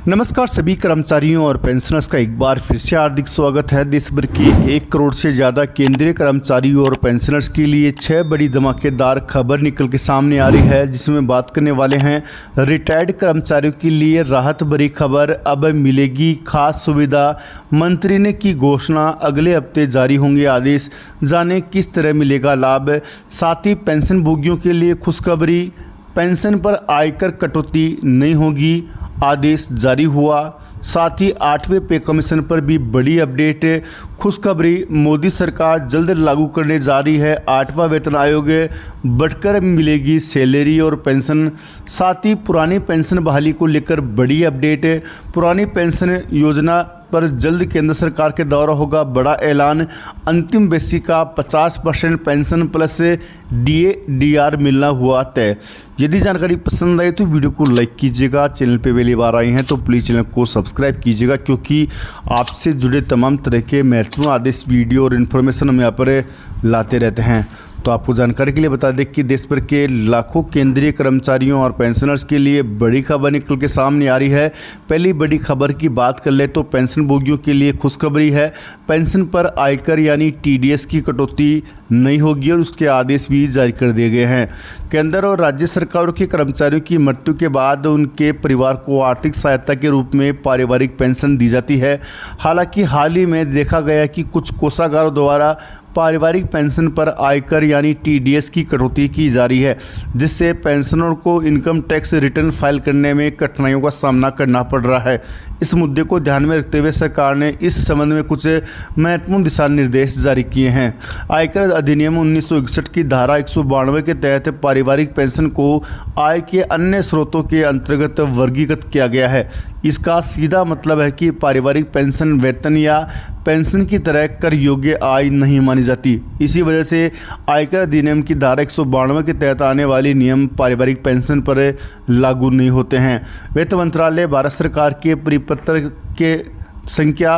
नमस्कार सभी कर्मचारियों और पेंशनर्स का एक बार फिर से हार्दिक स्वागत है। देश भर के 1 करोड़ से ज़्यादा केंद्रीय कर्मचारियों और पेंशनर्स के लिए 6 बड़ी धमाकेदार खबर निकल के सामने आ रही है, जिसमें बात करने वाले हैं रिटायर्ड कर्मचारियों के लिए राहत भरी खबर। अब मिलेगी खास सुविधा, मंत्री ने की घोषणा, अगले हफ्ते जारी होंगे आदेश, जाने किस तरह मिलेगा लाभ। साथ ही पेंशन भोगियों के लिए खुशखबरी, पेंशन पर आयकर कटौती नहीं होगी, आदेश जारी हुआ। साथ ही 8वें पे कमीशन पर भी बड़ी अपडेट, खुशखबरी, मोदी सरकार जल्द लागू करने जा रही है 8वां वेतन आयोग, बढ़कर मिलेगी सैलरी और पेंशन। साथ ही पुरानी पेंशन बहाली को लेकर बड़ी अपडेट, पुरानी पेंशन योजना पर जल्द केंद्र सरकार के द्वारा होगा बड़ा ऐलान, अंतिम बेसिक का 50% पेंशन प्लस DA/DR मिलना हुआ तय। यदि जानकारी पसंद आई तो वीडियो को लाइक कीजिएगा, चैनल पे पहली बार आए हैं तो प्लीज़ चैनल को सब्सक्राइब कीजिएगा, क्योंकि आपसे जुड़े तमाम तरह के महत्वपूर्ण आदेश, वीडियो और इन्फॉर्मेशन हम यहाँ पर लाते रहते हैं। तो आपको जानकारी के लिए बता दें कि देश भर के लाखों केंद्रीय कर्मचारियों और पेंशनर्स के लिए बड़ी खबर निकल के सामने आ रही है। पहली बड़ी खबर की बात कर ले तो पेंशन भोगियों के लिए खुशखबरी है, पेंशन पर आयकर यानी TDS की कटौती नहीं होगी और उसके आदेश भी जारी कर दिए गए हैं। केंद्र और राज्य सरकारों के कर्मचारियों की मृत्यु के बाद उनके परिवार को आर्थिक सहायता के रूप में पारिवारिक पेंशन दी जाती है। हालांकि हाल ही में देखा गया कि कुछ कोषागारों द्वारा पारिवारिक पेंशन पर आयकर यानी TDS की कटौती की जा रही है, जिससे पेंशनरों को इनकम टैक्स रिटर्न फाइल करने में कठिनाइयों का सामना करना पड़ रहा है। इस मुद्दे को ध्यान में रखते हुए सरकार ने इस संबंध में कुछ महत्वपूर्ण दिशा निर्देश जारी किए हैं। आयकर अधिनियम 1961 की धारा 192 के तहत पारिवारिक पेंशन को आय के अन्य स्रोतों के अंतर्गत वर्गीकृत किया गया है। इसका सीधा मतलब है कि पारिवारिक पेंशन वेतन या पेंशन की तरह कर योग्य आय नहीं मानी जाती। इसी वजह से आयकर अधिनियम की धारा 192 के तहत आने वाले नियम पारिवारिक पेंशन पर लागू नहीं होते हैं। वित्त मंत्रालय भारत सरकार के परिपत्र के संख्या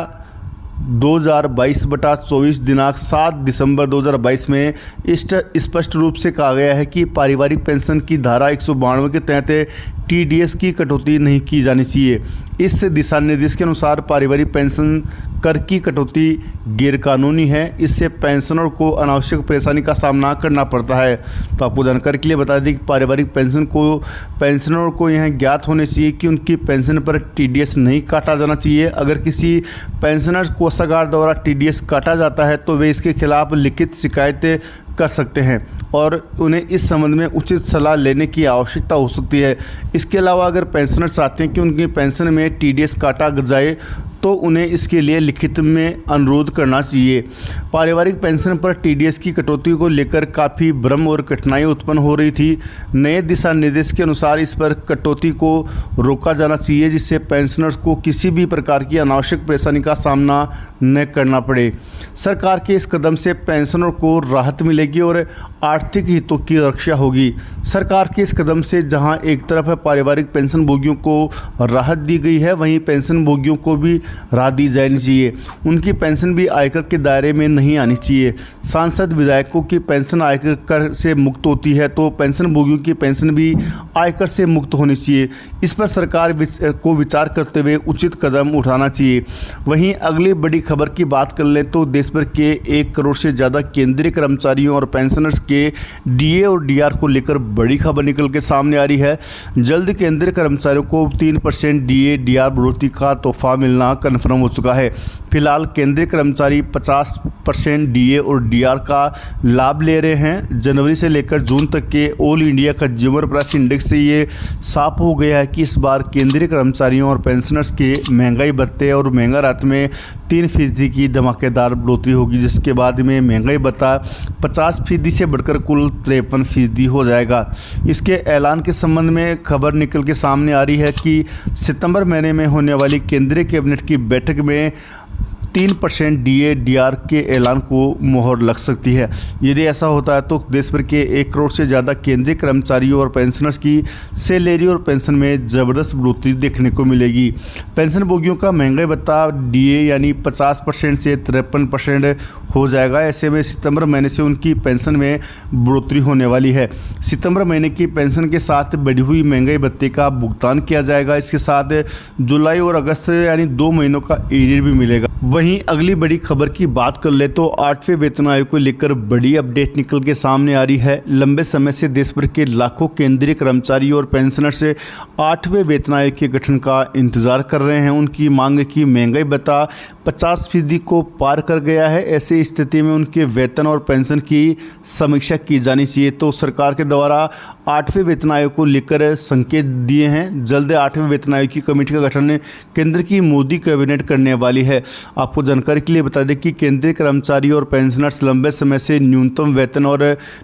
2022/24 दिनांक 7 दिसंबर 2022 में स्पष्ट रूप से कहा गया है कि पारिवारिक पेंशन की धारा 192 के तहत TDS की कटौती नहीं की जानी चाहिए। इस दिशा निर्देश के अनुसार पारिवारिक पेंशन कर की कटौती गैरकानूनी है, इससे पेंशनर को अनावश्यक परेशानी का सामना करना पड़ता है। तो आपको जानकारी के लिए बता दें कि पारिवारिक पेंशन को पेंशनर को यह ज्ञात होने चाहिए कि उनकी पेंशन पर TDS नहीं काटा जाना चाहिए। अगर किसी पेंशनर कोषागार द्वारा TDS काटा जाता है तो वे इसके खिलाफ लिखित शिकायत कर सकते हैं और उन्हें इस संबंध में उचित सलाह लेने की आवश्यकता हो सकती है। इसके अलावा अगर पेंशनर चाहते हैं कि उनकी पेंशन में TDS काटा जाए तो उन्हें इसके लिए लिखित में अनुरोध करना चाहिए। पारिवारिक पेंशन पर TDS की कटौती को लेकर काफ़ी भ्रम और कठिनाई उत्पन्न हो रही थी। नए दिशा निर्देश के अनुसार इस पर कटौती को रोका जाना चाहिए, जिससे पेंशनर्स को किसी भी प्रकार की अनावश्यक परेशानी का सामना न करना पड़े। सरकार के इस कदम से पेंशनर को राहत मिलेगी और आर्थिक हितों की रक्षा होगी। सरकार के इस कदम से जहां एक तरफ पारिवारिक पेंशन भोगियों को राहत दी गई है, वहीं पेंशन भोगियों को भी राहत दी जानी चाहिए। उनकी पेंशन भी आयकर के दायरे में नहीं आनी चाहिए। सांसद विधायकों की पेंशन आयकर कर से मुक्त होती है तो पेंशन भोगियों की पेंशन भी आयकर से मुक्त होनी चाहिए। इस पर सरकार को विचार करते हुए उचित कदम उठाना चाहिए। वहीं अगली बड़ी खबर की बात कर लें तो देश भर के 1 करोड़ से ज़्यादा केंद्रीय कर्मचारियों और पेंशनर्स के DA और DR को लेकर बड़ी खबर निकल के सामने आ रही है। जल्द केंद्रीय कर्मचारियों को 3% DA/DR बढ़ोतरी का तोहफा मिलना कन्फर्म हो चुका है। फिलहाल केंद्रीय कर्मचारी 50% DA और DR का लाभ ले रहे हैं। जनवरी से लेकर जून तक के all India consumer price index से ये साफ हो गया है कि इस बार केंद्रीय कर्मचारियों और पेंशनर्स के महंगाई भत्ते और महंगा राहत में 3% की धमाकेदार बढ़ोतरी होगी, जिसके बाद में महंगाई भत्ता 50% से बढ़कर कुल 53% हो जाएगा। इसके ऐलान के संबंध में खबर निकल के सामने आ रही है कि सितंबर महीने में होने वाली केंद्रीय कैबिनेट की बैठक में 3% DA/DR के ऐलान को मोहर लग सकती है। यदि ऐसा होता है तो देश भर के 1 करोड़ से ज़्यादा केंद्रीय कर्मचारियों और पेंशनर्स की सैलरी और पेंशन में ज़बरदस्त बढ़ोतरी देखने को मिलेगी। पेंशन भोगियों का महंगाई भत्ता DA यानी 50% से 53% हो जाएगा। ऐसे में सितंबर महीने से उनकी पेंशन में बढ़ोतरी होने वाली है। सितंबर महीने की पेंशन के साथ बढ़ी हुई महंगाई भत्ते का भुगतान किया जाएगा। इसके साथ जुलाई और अगस्त यानी 2 महीनों का एरियर भी मिलेगा। वहीं अगली बड़ी खबर की बात कर ले तो 8वें वेतन आयोग को लेकर बड़ी अपडेट निकल के सामने आ रही है। लंबे समय से देश भर के लाखों केंद्रीय कर्मचारी और पेंशनर्स 8वें वेतन आयोग के गठन का इंतजार कर रहे हैं। उनकी मांग की महंगाई भत्ता 50% को पार कर गया है। ऐसी स्थिति में उनके वेतन और पेंशन की समीक्षा की जानी चाहिए। तो सरकार के द्वारा 8वें वेतन आयोग को लेकर संकेत दिए हैं। जल्द 8वें वेतन आयोग की कमेटी का गठन केंद्र की मोदी कैबिनेट करने वाली है। आपको जानकारी के लिए बता दें कि केंद्रीय कर्मचारी और पेंशनर्स लंबे समय से न्यूनतम वेतन और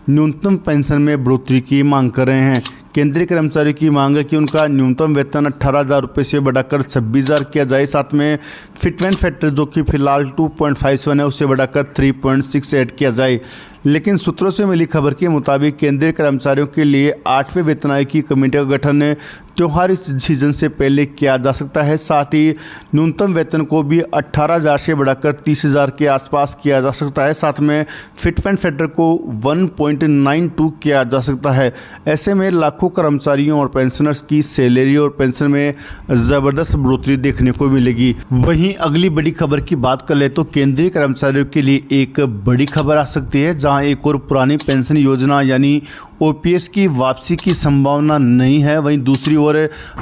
न्यूनतम पेंशन में बढ़ोतरी की मांग कर रहे हैं। केंद्रीय कर्मचारी की मांग है कि उनका न्यूनतम वेतन 18,000 रुपये से बढ़ाकर 26,000 किया जाए। साथ में फिटमेंट फैक्टर जो कि फिलहाल 2.57 है उसे बढ़ाकर 3.68 किया जाए। लेकिन सूत्रों से मिली खबर के मुताबिक केंद्रीय कर्मचारियों के लिए 8वें वेतन आयोग की कमेटी का गठन त्योहारी सीजन से पहले किया जा सकता है। साथ ही न्यूनतम वेतन को भी 18,000 से बढ़ाकर 30,000 के आसपास किया जा सकता है। साथ में फिटमेंट फैक्टर को 1.92 किया जा सकता है। ऐसे में लाखों कर्मचारियों और पेंशनर्स की सैलरी और पेंशन में ज़बरदस्त बढ़ोतरी देखने को मिलेगी। वहीं अगली बड़ी खबर की बात कर ले तो केंद्रीय कर्मचारियों के लिए एक बड़ी खबर आ सकती है, जहां एक और पुरानी पेंशन योजना यानी OPS की वापसी की संभावना नहीं है। वहीं दूसरी ओर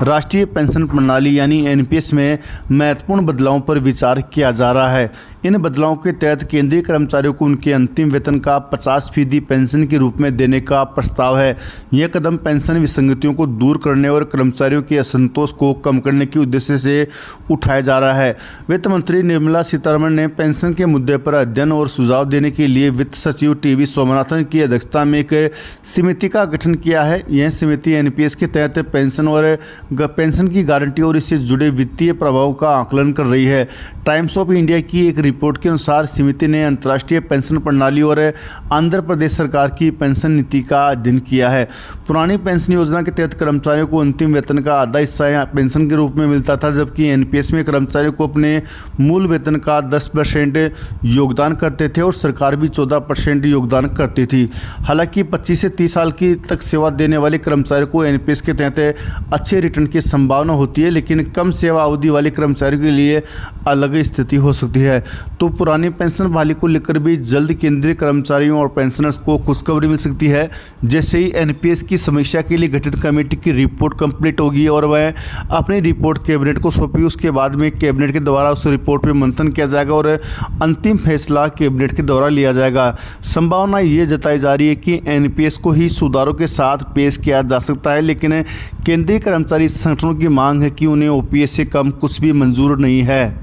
राष्ट्रीय पेंशन प्रणाली यानी NPS में महत्वपूर्ण बदलावों पर विचार किया जा रहा है। इन बदलावों के तहत केंद्रीय कर्मचारियों को उनके अंतिम वेतन का 50% पेंशन के रूप में देने का प्रस्ताव है। यह कदम पेंशन विसंगतियों को दूर करने और कर्मचारियों के असंतोष को कम करने के उद्देश्य से उठाया जा रहा है। वित्त मंत्री निर्मला सीतारमण ने पेंशन के मुद्दे पर अध्ययन और सुझाव देने के लिए वित्त सचिव TV स्वामीनाथन की अध्यक्षता में एक समिति का गठन किया है। यह समिति NPS के तहत पेंशन की गारंटी और इससे जुड़े वित्तीय प्रभावों का आकलन कर रही है। टाइम्स ऑफ इंडिया की एक रिपोर्ट के अनुसार समिति ने अंतर्राष्ट्रीय पेंशन प्रणाली और आंध्र प्रदेश सरकार की पेंशन नीति का अध्ययन किया है। पुरानी पेंशन योजना के तहत कर्मचारियों को अंतिम वेतन का आधा हिस्सा पेंशन के रूप में मिलता था, जबकि NPS में कर्मचारियों को अपने मूल वेतन का 10% योगदान करते थे और सरकार भी 14% योगदान करती थी। हालांकि 25 से 30 साल की तक सेवा देने वाले कर्मचारियों को NPS के तहत अच्छे रिटर्न की संभावना होती है, लेकिन कम सेवा अवधि वाले कर्मचारियों के लिए अलग स्थिति हो सकती है। तो पुरानी पेंशन बहाली को लेकर भी जल्द केंद्रीय कर्मचारियों और पेंशनर्स को खुशखबरी मिल सकती है। जैसे ही NPS की समीक्षा के लिए गठित कमेटी की रिपोर्ट कंप्लीट होगी और वह अपनी रिपोर्ट कैबिनेट को सौंपी, उसके बाद में कैबिनेट के द्वारा उस रिपोर्ट पर मंथन किया जाएगा और अंतिम फैसला कैबिनेट के द्वारा लिया जाएगा। संभावना ये जताई जा रही है कि NPS को ही सुधारों के साथ पेश किया जा सकता है, लेकिन केंद्रीय कर्मचारी संगठनों की मांग है कि उन्हें OPS से कम कुछ भी मंजूर नहीं है।